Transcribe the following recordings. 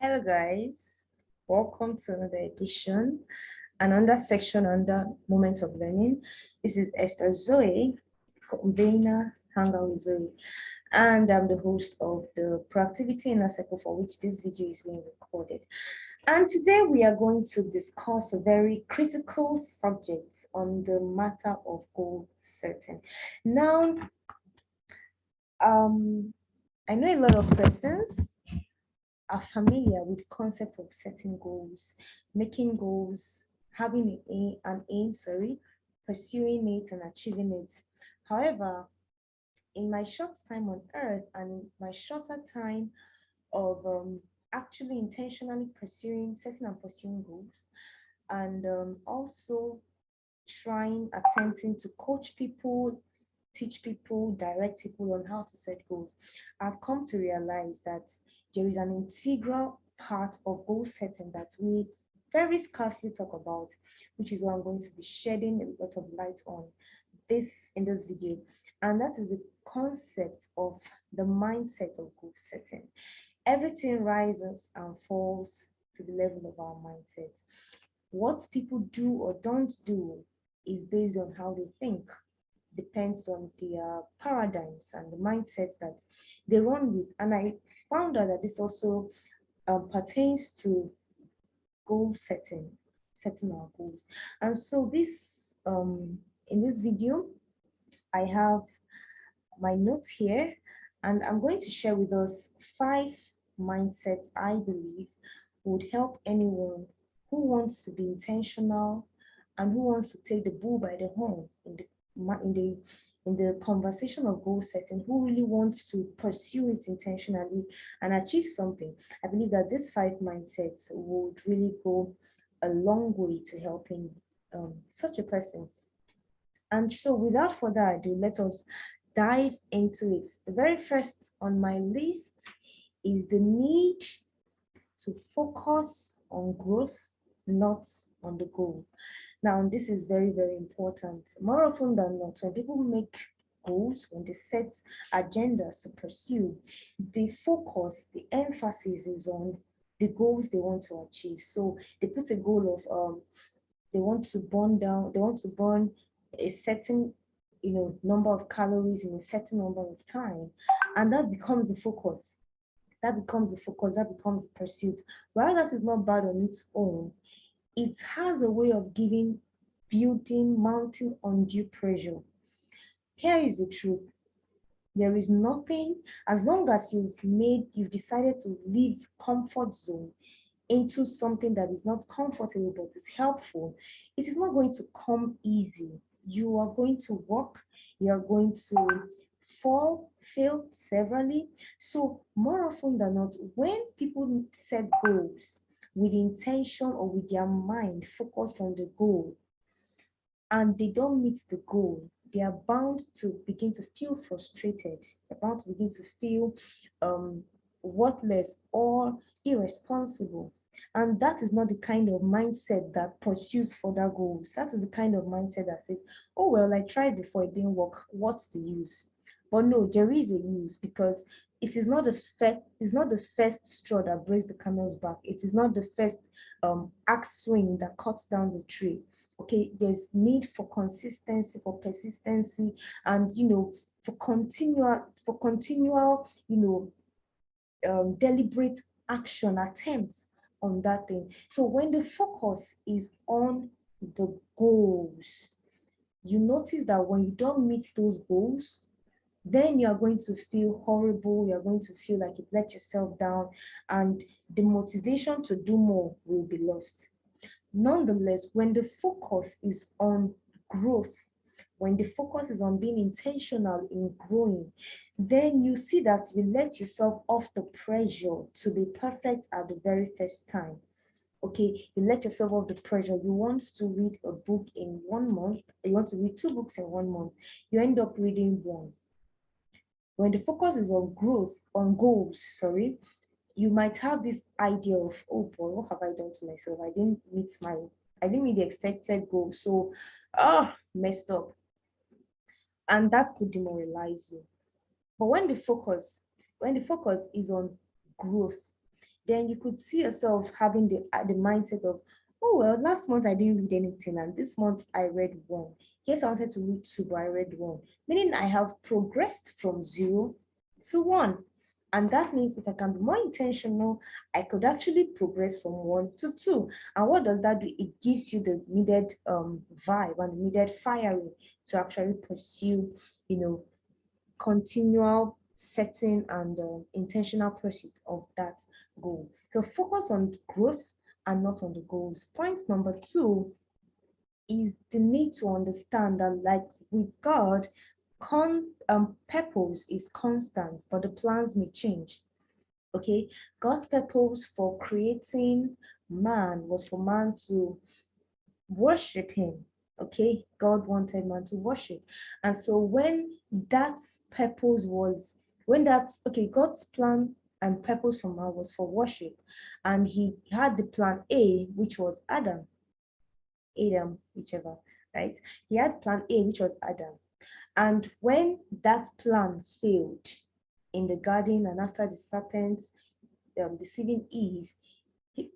Hello guys, welcome to another edition, another section under Moments of Learning. This is Esther Zoe, Vena Hangout with Zoe, and I'm the host of the Proactivity Inner Circle for which this video is being recorded. And today we are going to discuss a very critical subject on the matter of goal setting. Now, I know a lot of persons are familiar with the concept of setting goals, making goals, having an aim, pursuing it and achieving it. However, in my short time on earth and my shorter time of actually intentionally setting and pursuing goals, and also attempting to coach people, teach people, direct people on how to set goals, I've come to realize that there is an integral part of goal setting that we very scarcely talk about, which is what I'm going to be shedding a lot of light on in this video. And that is the concept of the mindset of goal setting. Everything rises and falls to the level of our mindset. What people do or don't do is based on how they think, depends on their paradigms and the mindsets that they run with. And I found out that this also pertains to goal setting our goals. And so in this video, I have my notes here, and I'm going to share with us 5 mindsets I believe would help anyone who wants to be intentional and who wants to take the bull by the horn in the conversation of goal setting, who really wants to pursue it intentionally and achieve something. I believe that these 5 mindsets would really go a long way to helping such a person. And so without further ado, let us dive into it. The very first on my list is the need to focus on growth, not on the goal. Now, this is very, very important. More often than not, when people make goals, when they set agendas to pursue, the focus, the emphasis is on the goals they want to achieve. So they put a goal of they want to burn a certain number of calories in a certain number of time, and that becomes the focus. That becomes the pursuit. While that is not bad on its own, it has a way of mounting undue pressure. Here is the truth. There is nothing, as long as you've decided to leave comfort zone into something that is not comfortable but is helpful, it is not going to come easy. You are going to work, you are going to fail severally. So more often than not, when people set goals with intention or with their mind focused on the goal and they don't meet the goal, they are bound to begin to feel frustrated. They're bound to begin to feel worthless or irresponsible. And that is not the kind of mindset that pursues further goals. That is the kind of mindset that says, oh, well, I tried before, it didn't work. What's the use? But no, there is a use, because it's not the first straw that breaks the camel's back. It is not the first axe swing that cuts down the tree. Okay, there's need for consistency, for persistency, and for continual deliberate action attempts on that thing. So when the focus is on the goals, you notice that when you don't meet those goals, then you are going to feel horrible, you're going to feel like you've let yourself down, and the motivation to do more will be lost. Nonetheless, when the focus is on growth, when the focus is on being intentional in growing, then you see that you let yourself off the pressure to be perfect at the very first time. Okay, you let yourself off the pressure. You want to read a book in 1 month, you want to read 2 books in 1 month, you end up reading 1. When the focus is on growth, on goals, you might have this idea of, oh boy, what have I done to myself? I didn't meet the expected goal. So, messed up. And that could demoralize you. But when the focus is on growth, then you could see yourself having the mindset of, oh well, last month I didn't read anything, and this month I read one. Yes, I wanted to read two, but I read one. Meaning I have progressed from zero to one. And that means if I can be more intentional, I could actually progress from one to two. And what does that do? It gives you the needed vibe and the needed firing to actually pursue, you know, continual setting and intentional pursuit of that goal. So focus on growth and not on the goals. Point number two is the need to understand that, like with God, purpose is constant, but the plans may change. Okay, God's purpose for creating man was for man to worship him. Okay, God wanted man to worship. And so when that purpose was, when that's okay, God's plan and purpose for man was for worship. And he had the plan A, which was Adam, whichever, right? He had plan A, which was Adam. And when that plan failed in the garden and after the serpent deceiving Eve,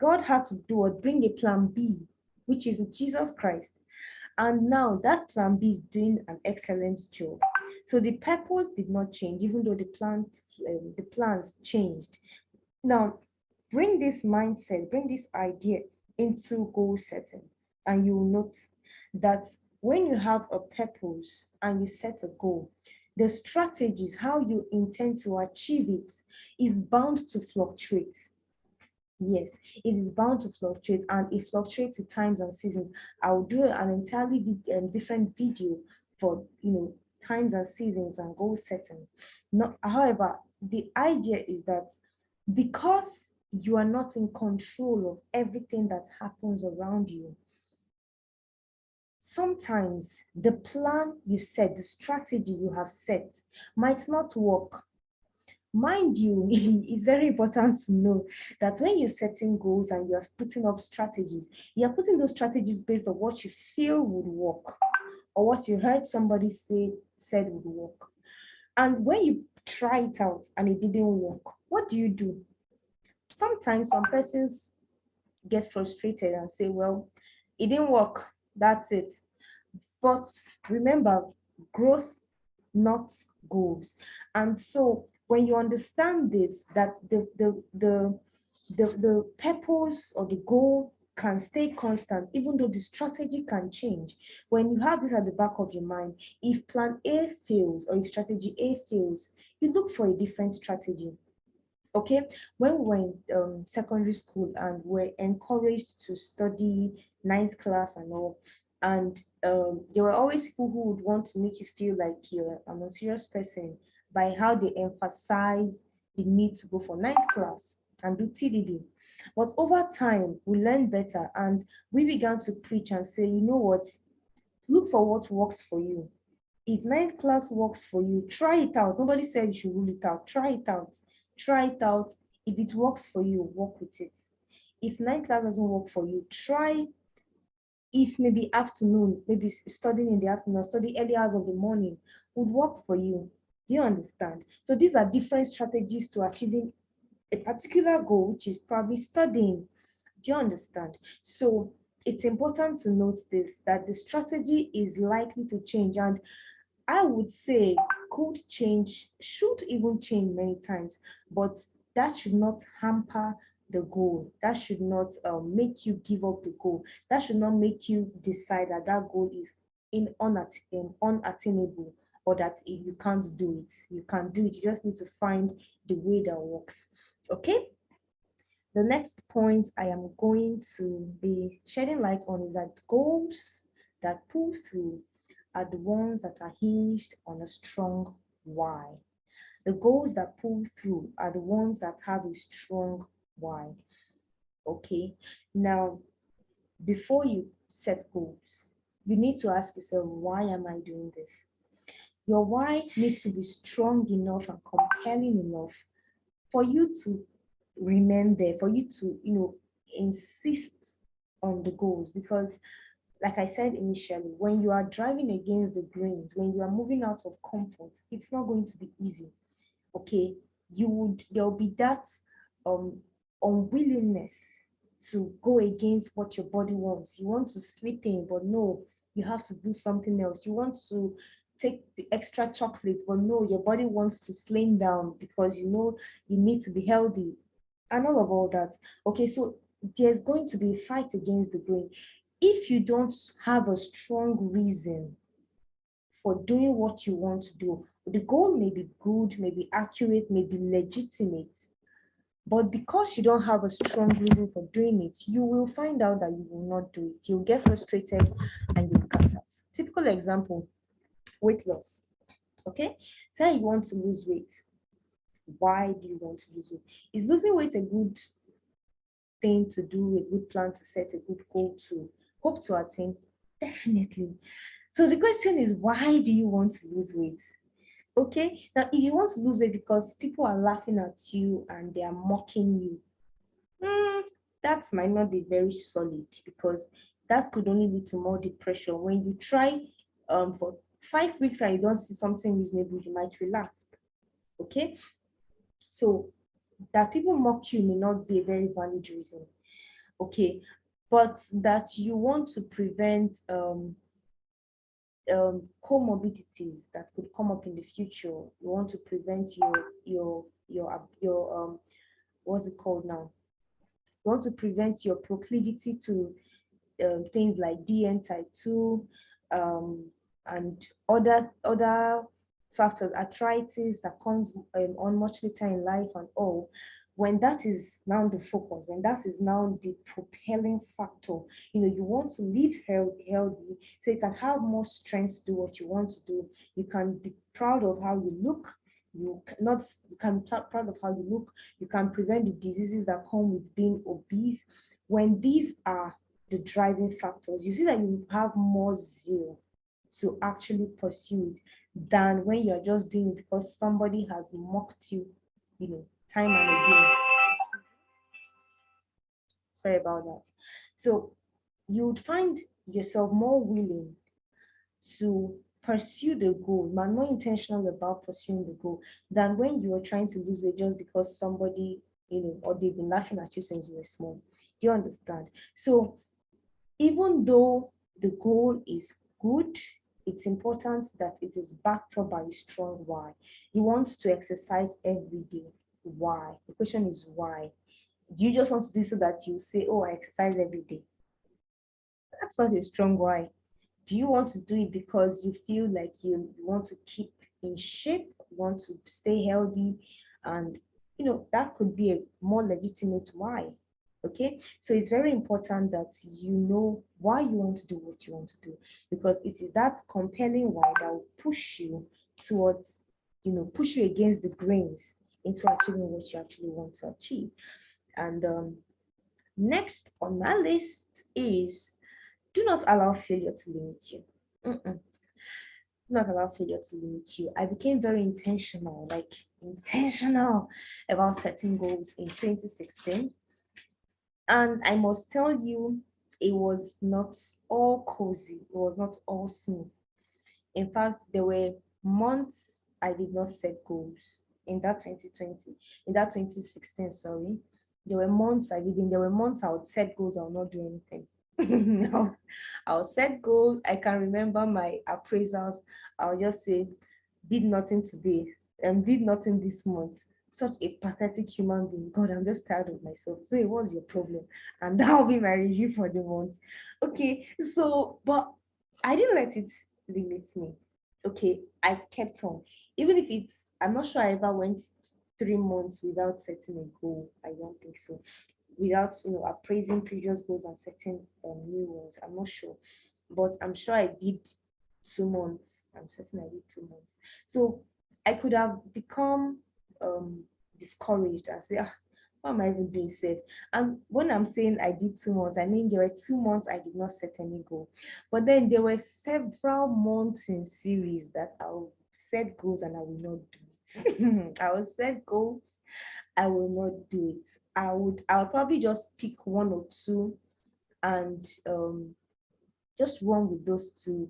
God had to do or bring a plan B, which is Jesus Christ. And now that plan B is doing an excellent job. So the purpose did not change, even though the plans changed. Now, bring this mindset, bring this idea into goal setting, and you will note that when you have a purpose and you set a goal, the strategies, how you intend to achieve it, is bound to fluctuate. Yes, it is bound to fluctuate, and it fluctuates with times and seasons. I'll do an entirely different video for times and seasons and goal settings. Not, however, the idea is that because you are not in control of everything that happens around you, sometimes the plan you set, the strategy you have set, might not work. Mind you, it's very important to know that when you're setting goals and you're putting up strategies, you're putting those strategies based on what you feel would work or what you heard somebody said would work. And when you try it out and it didn't work, what do? Sometimes some persons get frustrated and say, well, it didn't work, that's it. But remember, growth, not goals. And so when you understand this, that the purpose or the goal can stay constant, even though the strategy can change. When you have this at the back of your mind, if plan A fails or if strategy A fails, you look for a different strategy. Okay, when we were in secondary school and we're encouraged to study ninth class and all, and there were always people who would want to make you feel like you're an unserious person by how they emphasize the need to go for ninth class and do TDD. But over time, we learned better and we began to preach and say, you know what, look for what works for you. If ninth class works for you, try it out. Nobody said you should rule it out. Try it out. Try it out. If it works for you, work with it. If ninth class doesn't work for you, try if maybe afternoon, maybe studying in the afternoon, study early hours of the morning would work for you. Do you understand? So these are different strategies to achieving a particular goal, which is probably studying. Do you understand? So it's important to note this, that the strategy is likely to change, and I would say could change, should even change many times, but that should not hamper the goal. That should not make you give up the goal. That should not make you decide that that goal is unattainable, or that if you can't do it, you can't do it. You just need to find the way that works. Okay? The next point I am going to be shedding light on is that goals that pull through are the ones that are hinged on a strong why. The goals that pull through are the ones that have a strong why. Okay, now before you set goals, you need to ask yourself, why am I doing this? Your why needs to be strong enough and compelling enough for you to remain there, for you to, insist on the goals. Because like I said initially, when you are driving against the grains, when you are moving out of comfort, it's not going to be easy. Okay, there'll be that unwillingness to go against what your body wants. You want to sleep in, but no, you have to do something else. You want to take the extra chocolate, but no, your body wants to slim down because you know you need to be healthy and all that. Okay, so there's going to be a fight against the brain. If you don't have a strong reason for doing what you want to do, the goal may be good, may be accurate, may be legitimate, but because you don't have a strong reason for doing it, you will find out that you will not do it. You'll get frustrated and you'll cast out. Typical example, weight loss. Okay, say you want to lose weight. Why do you want to lose weight? Is losing weight a good thing to do, a good plan to set, a good goal to hope to attain? Definitely. So the question is, why do you want to lose weight? Okay, now if you want to lose weight because people are laughing at you and they are mocking you, that might not be very solid, because that could only lead to more depression. When you try for 5 weeks and you don't see something reasonable, you might relax. Okay, so that people mock you may not be a very valid reason. Okay, but that you want to prevent comorbidities that could come up in the future. You want to prevent your what's it called now? You want to prevent your proclivity to things like DN type 2, um, and other factors, arthritis that comes on much later in life and all. When that is now the focus, when that is now the propelling factor, you want to live healthy, so you can have more strength to do what you want to do. You can be proud of how you look. You can be proud of how you look. You can prevent the diseases that come with being obese. When these are the driving factors, you see that you have more zeal to actually pursue it than when you're just doing it because somebody has mocked you, time and again. Sorry about that. So you would find yourself more willing to pursue the goal, but more intentional about pursuing the goal than when you were trying to lose weight just because somebody, or they've been laughing at you since you were small. Do you understand? So even though the goal is good, it's important that it is backed up by a strong why. You want to exercise every day. Why? The question is why. Do you just want to do so that you say, oh, I exercise every day? That's not a strong why. Do you want to do it because you feel like you want to keep in shape, want to stay healthy, and that could be a more legitimate why. Okay, so it's very important that you know why you want to do what you want to do, because it is that compelling why that will push you towards, push you against the grains into achieving what you actually want to achieve. And next on my list is, do not allow failure to limit you. Mm-mm. Do not allow failure to limit you. I became very intentional, about setting goals in 2016. And I must tell you, it was not all cozy, it was not all smooth. In fact, there were months I did not set goals in that 2020, in that 2016, sorry. There were months I didn't, there were months I would set goals, I would not do anything. No, I'll set goals. I can remember my appraisals. I'll just say, did nothing today and did nothing this month. Such a pathetic human being. God, I'm just tired of myself. So it was your problem. And that'll be my review for the month. Okay, so, but I didn't let it limit me. Okay, I kept on. Even if I'm not sure I ever went 3 months without setting a goal. I don't think so. Without, appraising previous goals and setting new ones. I'm not sure. But I'm sure I did 2 months. I'm certain I did 2 months. So I could have become discouraged and say, why am I even being safe? And when I'm saying I did 2 months, I mean there were 2 months I did not set any goal. But then there were several months in series that I'll set goals and I will not do it. I will set goals, I will not do it. I'll probably just pick one or two and just run with those two.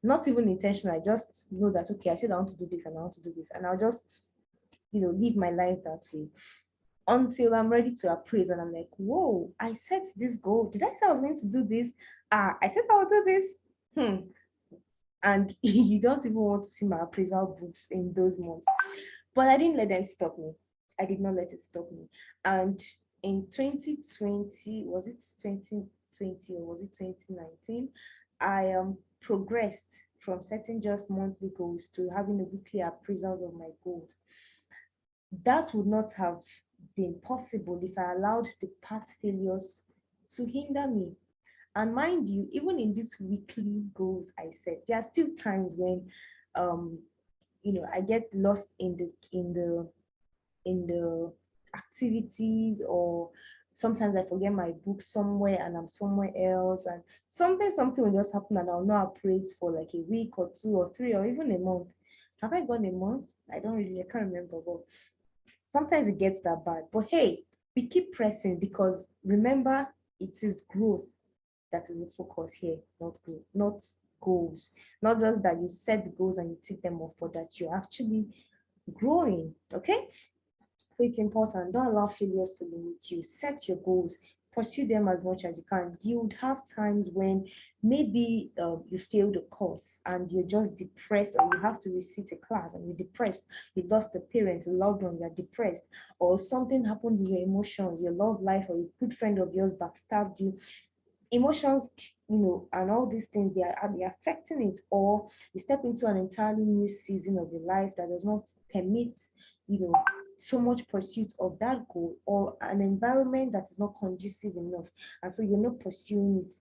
Not even intentional. I just know that okay, I said I want to do this and I want to do this, and I'll just live my life that way. until I'm ready to appraise and I'm like, whoa, I set this goal. Did I say I was going to do this? I said I would do this. And you don't even want to see my appraisal books in those months. But I didn't let them stop me. I did not let it stop me. And in 2020, was it 2020 or was it 2019? I progressed from setting just monthly goals to having a weekly appraisals of my goals. That would not have been possible if I allowed the past failures to hinder me. And mind you, even in these weekly goals I set, there are still times when um I get lost in the activities, or sometimes I forget my book somewhere and I'm somewhere else, and something will just happen and I'll not appraise for like a week or two or three or even a month. Have I gone a month? I can't remember, but sometimes it gets that bad. But hey, we keep pressing because remember, it is growth that is the focus here, not growth, not goals. Not just that you set the goals and you take them off, but that you're actually growing. Okay. So it's important. Don't allow failures to limit you. Set your goals. Pursue them as much as you can. You would have times when maybe you failed a course and you're just depressed, or you have to resit a class and you're depressed. You lost a parent, a loved one, you're depressed, or something happened in your emotions, your love life, or a good friend of yours backstabbed you. Emotions, and all these things, they are affecting it, or you step into an entirely new season of your life that does not permit, so much pursuit of that goal, or an environment that is not conducive enough, and so you're not pursuing it.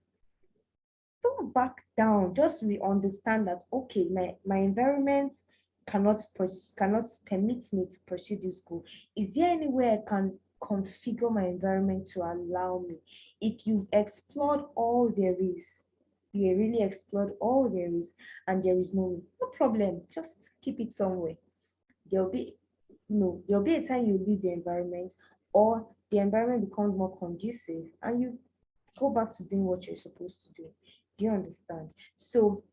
Don't back down. Just understand that, okay, my environment cannot permit me to pursue this goal. Is there any way I can configure my environment to allow me? If you've explored all there is, you really explored all there is, and there is no problem, just keep it somewhere. There'll be there'll be a time you leave the environment, or the environment becomes more conducive and you go back to doing what you're supposed to do. Do you understand? So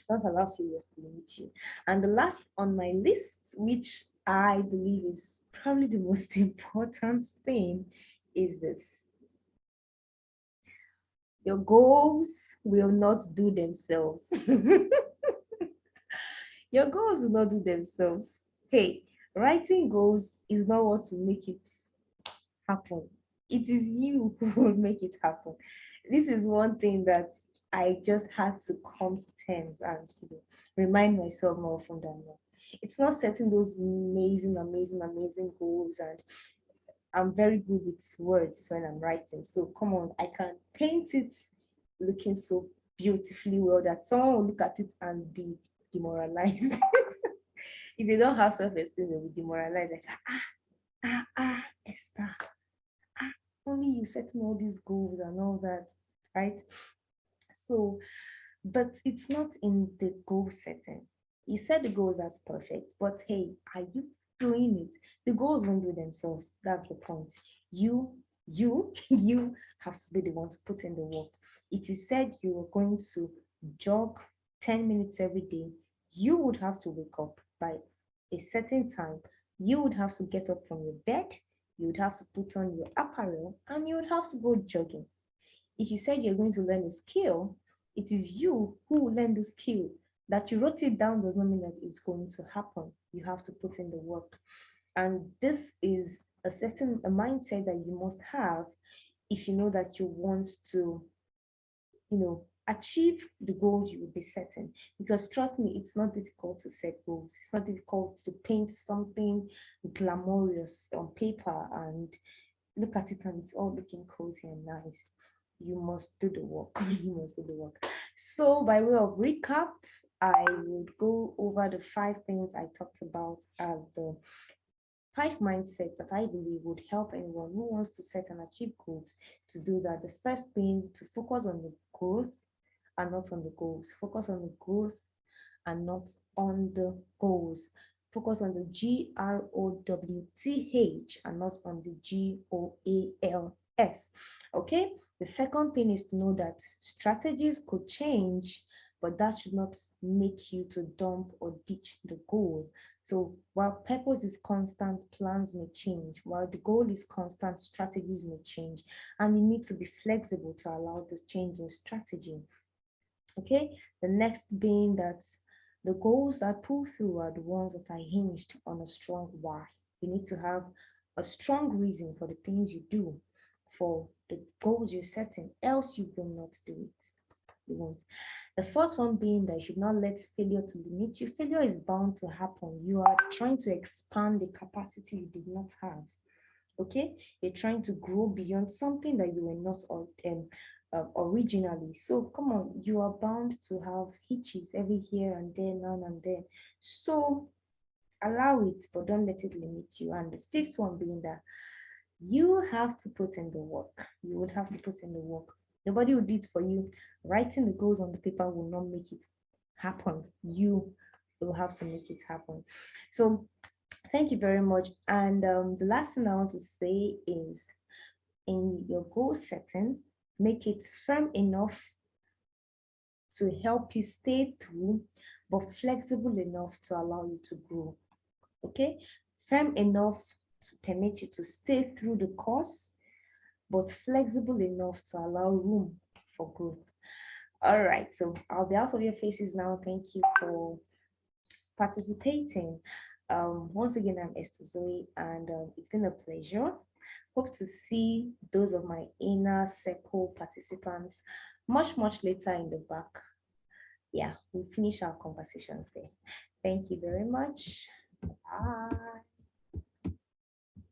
don't allow failures to limit you. And the last on my list, which I believe is probably the most important thing, is this: your goals will not do themselves. Your goals will not do themselves. Hey, writing goals is not what will make it happen. It is you who will make it happen. This is one thing that I just had to come to terms and remind myself more often than not. It's not setting those amazing, amazing, amazing goals, and I'm very good with words when I'm writing. So come on, I can paint it looking so beautifully well that someone will look at it and be demoralized. If they don't have self-esteem, they'll be demoralized. Like, Esther, only you setting all these goals and all that, right? So, but it's not in the goal setting. You set the goals as perfect, but hey, are you doing it? The goals won't do themselves. That's the point. You have to be the one to put in the work. If you said you were going to jog 10 minutes every day, you would have to wake up by a certain time. You would have to get up from your bed, you would have to put on your apparel, and you would have to go jogging. If you said you're going to learn a skill, it is you who will learn the skill. That you wrote it down does not mean that it's going to happen. You have to put in the work. And this is a mindset that you must have if you know that you want to, achieve the goals you will be setting. Because trust me, it's not difficult to set goals. It's not difficult to paint something glamorous on paper and look at it and it's all looking cozy and nice. You must do the work. You must do the work. So, by way of recap, I would go over the 5 things I talked about as the 5 mindsets that I believe would help anyone who wants to set and achieve goals to do that. The first being to focus on the growth and not on the goals. Focus on the growth and not on the goals. Focus on the GROWTH and not on the GOALS. Okay. The second thing is to know that strategies could change, but that should not make you to dump or ditch the goal. So while purpose is constant, plans may change. While the goal is constant, strategies may change. And you need to be flexible to allow the change in strategy. Okay, the next being that the goals I pull through are the ones that are hinged on a strong why. You need to have a strong reason for the things you do, for the goals you're setting, else you will not do it. You won't. The first one being that you should not let failure to limit you. Failure is bound to happen. You are trying to expand the capacity you did not have. Okay, you're trying to grow beyond something that you were not originally. So come on, you are bound to have hitches every here and there, now and then. So allow it, but don't let it limit you. And the fifth one being that you have to put in the work. You would have to put in the work. Nobody will do it for you. Writing the goals on the paper will not make it happen. You will have to make it happen. So thank you very much. And the last thing I want to say is, in your goal setting, make it firm enough to help you stay through, but flexible enough to allow you to grow. Okay? Firm enough to permit you to stay through the course, but flexible enough to allow room for growth. All right, so I'll be out of your faces now. Thank you for participating. Once again, I'm Esther Zoe, and it's been a pleasure. Hope to see those of my inner circle participants much later in the back. Yeah, we'll finish our conversations there. Thank you very much. Bye.